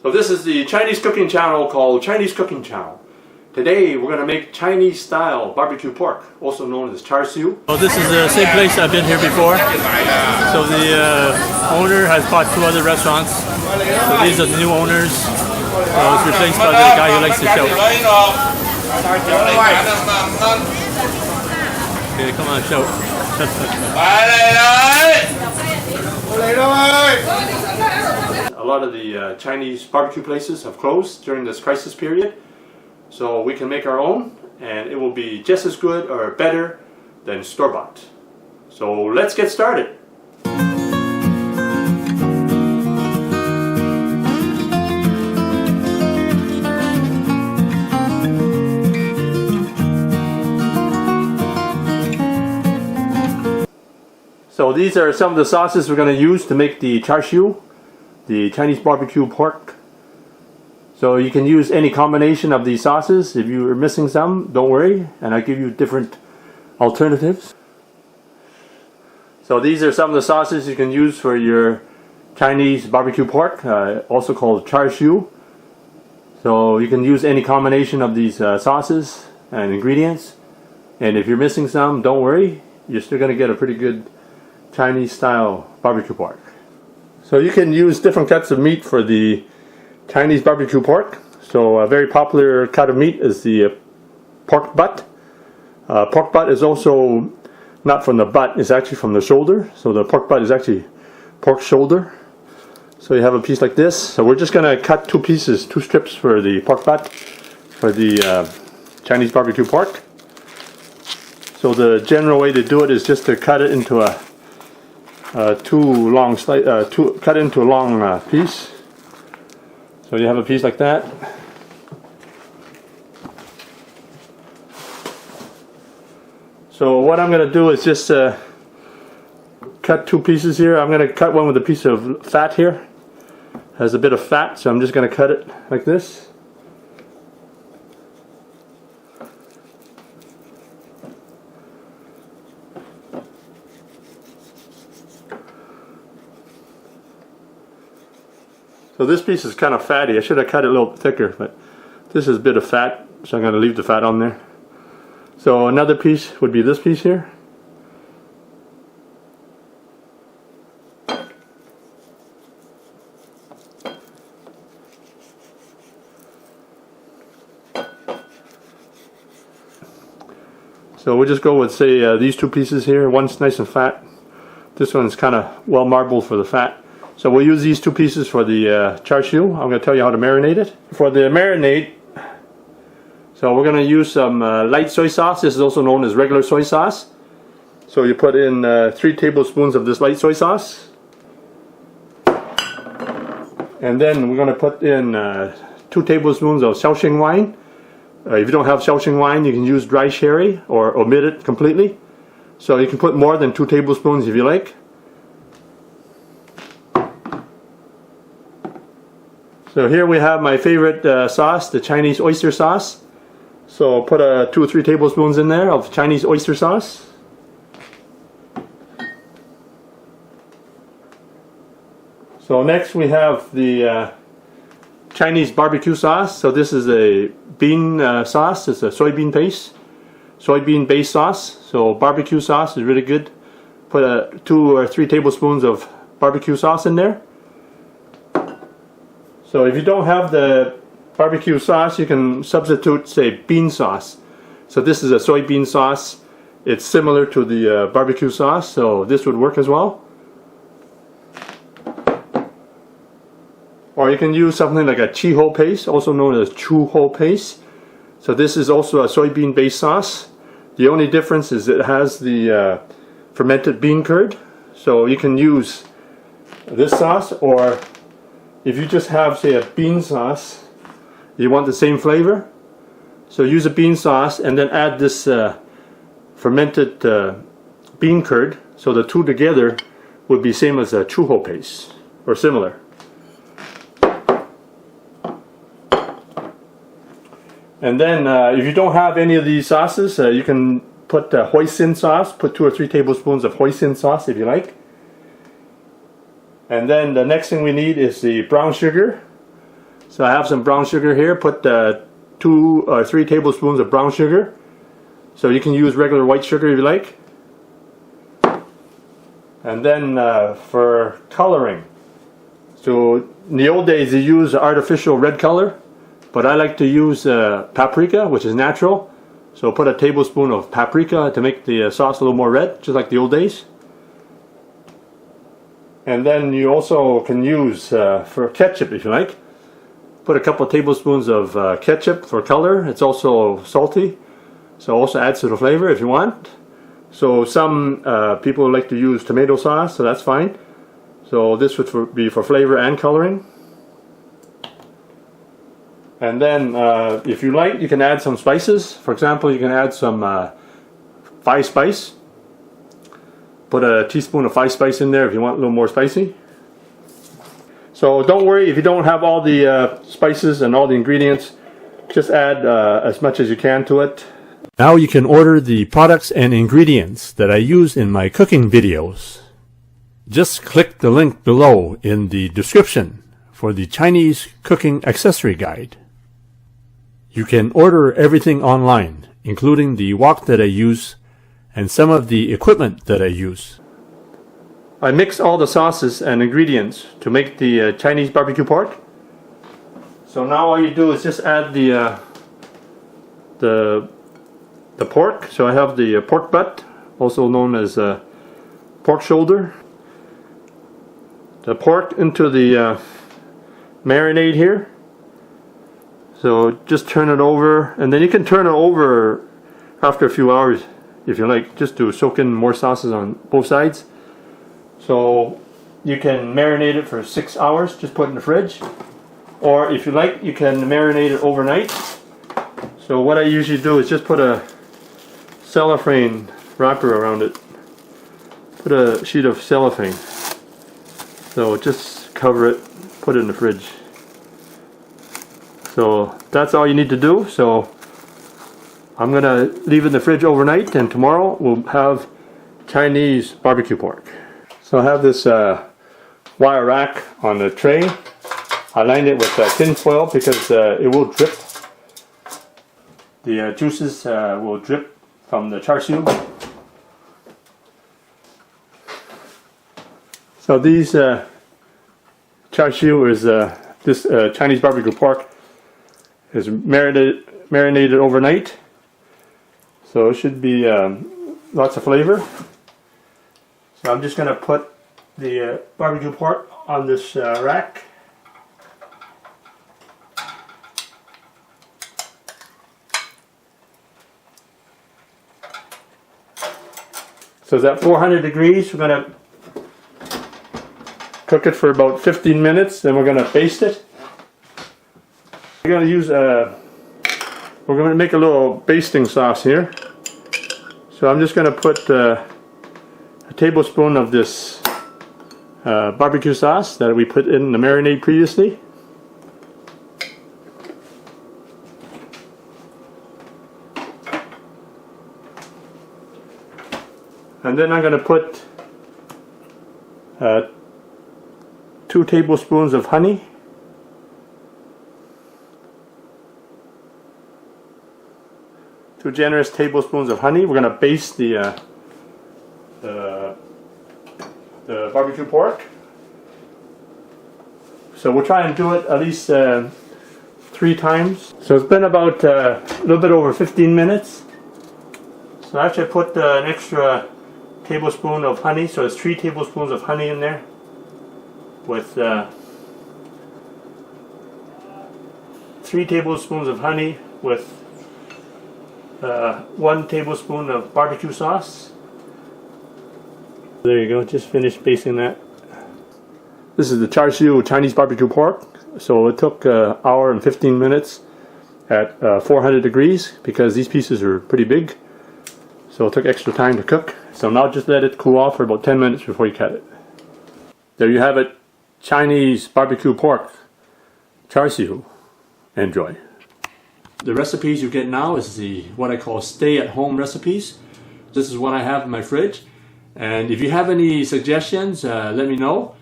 So this is the Chinese cooking channel called Chinese Cooking Channel. Today we're going to make Chinese style barbecue pork, also known as char siu. Well, this is the same place I've been here before. So the owner has bought two other restaurants. So these are the new owners. It's replaced by the guy who likes to shout. Okay, come on, shout. A lot of the Chinese barbecue places have closed during this crisis period, so we can make our own and it will be just as good or better than store-bought. So let's get started. So these are some of the sauces we're going to use to make the char siu, the Chinese barbecue pork. So you can use any combination of these sauces. If you are missing some, don't worry, and I'll give you different alternatives. So these are some of the sauces you can use for your Chinese barbecue pork, also called char siu. So you can use any combination of these sauces and ingredients. And if you're missing some, don't worry, you're still going to get a pretty good Chinese style barbecue pork. So you can use different cuts of meat for the Chinese barbecue pork. So a very popular cut of meat is the pork butt. Pork butt is also not from the butt, it's actually from the shoulder. So the pork butt is actually pork shoulder. So you have a piece like this. So we're just going to cut two pieces, two strips for the pork butt for the Chinese barbecue pork. So the general way to do it is just to cut it into a cut into a long piece. So you have a piece like that. So what I'm going to do is just cut two pieces here. I'm going to cut one with a piece of fat here. Has a bit of fat, so I'm just going to cut it like this. So this piece is kind of fatty. I should have cut it a little thicker, but this is a bit of fat, so I'm going to leave the fat on there. So another piece would be this piece here. So we'll just go with, say, these two pieces here. One's nice and fat. This one's kind of well marbled for the fat. So we'll use these two pieces for the char siu. I'm going to tell you how to marinate it. For the marinade, so we're going to use some light soy sauce. This is also known as regular soy sauce. So you put in 3 tablespoons of this light soy sauce. And then we're going to put in 2 tablespoons of Shaoxing wine. If you don't have Shaoxing wine, you can use dry sherry or omit it completely. So you can put more than 2 tablespoons if you like. So here we have my favorite sauce, the Chinese oyster sauce. So put 2 or 3 tablespoons in there of Chinese oyster sauce. So next we have the Chinese barbecue sauce. So this is a bean sauce. It's a soybean based sauce. So barbecue sauce is really good. Put 2 or 3 tablespoons of barbecue sauce in there. So if you don't have the barbecue sauce, you can substitute, say, bean sauce. So this is a soybean sauce. It's similar to the barbecue sauce, so this would work as well. Or you can use something like a chee paste, also known as chu paste. So this is also a soybean based sauce. The only difference is it has the fermented bean curd. So you can use this sauce, or if you just have, say, a bean sauce, you want the same flavor, so use a bean sauce and then add this fermented bean curd. So the two together would be same as a chu paste, or similar. And then if you don't have any of these sauces, you can put hoisin sauce. Put 2 or 3 tablespoons of hoisin sauce if you like. And then the next thing we need is the brown sugar. So I have some brown sugar here. Put 2 or 3 tablespoons of brown sugar. So you can use regular white sugar if you like. And then for coloring. So in the old days they use artificial red color, but I like to use paprika, which is natural. So put a tablespoon of paprika to make the sauce a little more red, just like the old days. And then you also can use for ketchup if you like. Put a couple of tablespoons of ketchup for color. It's also salty, so also adds to the flavor if you want. So some people like to use tomato sauce, so that's fine. So this would be for flavor and coloring. And then if you like, you can add some spices. For example, you can add some 5 spice. Put a teaspoon of 5 spice in there if you want a little more spicy. So don't worry if you don't have all the spices and all the ingredients. Just add as much as you can to it. Now you can order the products and ingredients that I use in my cooking videos. Just click the link below in the description for the Chinese cooking accessory guide. You can order everything online, including the wok that I use and some of the equipment that I use. I mix all the sauces and ingredients to make the Chinese barbecue pork. So now all you do is just add the pork. So I have the pork butt, also known as pork shoulder. The pork into the marinade here. So just turn it over, and then you can turn it over after a few hours if you like, just to soak in more sauces on both sides. So you can marinate it for 6 hours, just put it in the fridge. Or if you like, you can marinate it overnight. So what I usually do is just put a cellophane wrapper around it. Put a sheet of cellophane. So just cover it, put it in the fridge. So that's all you need to do. So I'm gonna leave it in the fridge overnight, and tomorrow we'll have Chinese barbecue pork. So I have this wire rack on the tray. I lined it with tin foil because it will drip. The juices will drip from the char siu. So these char siu is this Chinese barbecue pork is marinated overnight. So it should be lots of flavor. So I'm just going to put the barbecue pork on this rack. So it's at 400 degrees. We're going to cook it for about 15 minutes. Then we're going to baste it. We're going to use we're going to make a little basting sauce here. So I'm just going to put a tablespoon of this barbecue sauce that we put in the marinade previously. And then I'm going to put 2 tablespoons of honey. Two generous tablespoons of honey. We're going to baste the barbecue pork. So we'll try and do it at least 3 times. So it's been about a little bit over 15 minutes. So actually I put an extra tablespoon of honey, so it's 3 tablespoons of honey in there with 3 tablespoons of honey with 1 tablespoon of barbecue sauce. There you go, just finished basting that. This is the char siu Chinese barbecue pork. So it took an hour and 15 minutes at 400 degrees because these pieces are pretty big. So it took extra time to cook. So now just let it cool off for about 10 minutes before you cut it. There you have it, Chinese barbecue pork, char siu. Enjoy. The recipes you get now is what I call stay-at-home recipes. This is what I have in my fridge. And if you have any suggestions, let me know.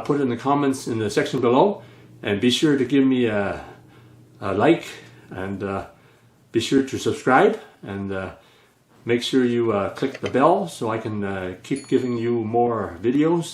Put it in the comments in the section below. And be sure to give me a like, and be sure to subscribe, and make sure you click the bell so I can keep giving you more videos.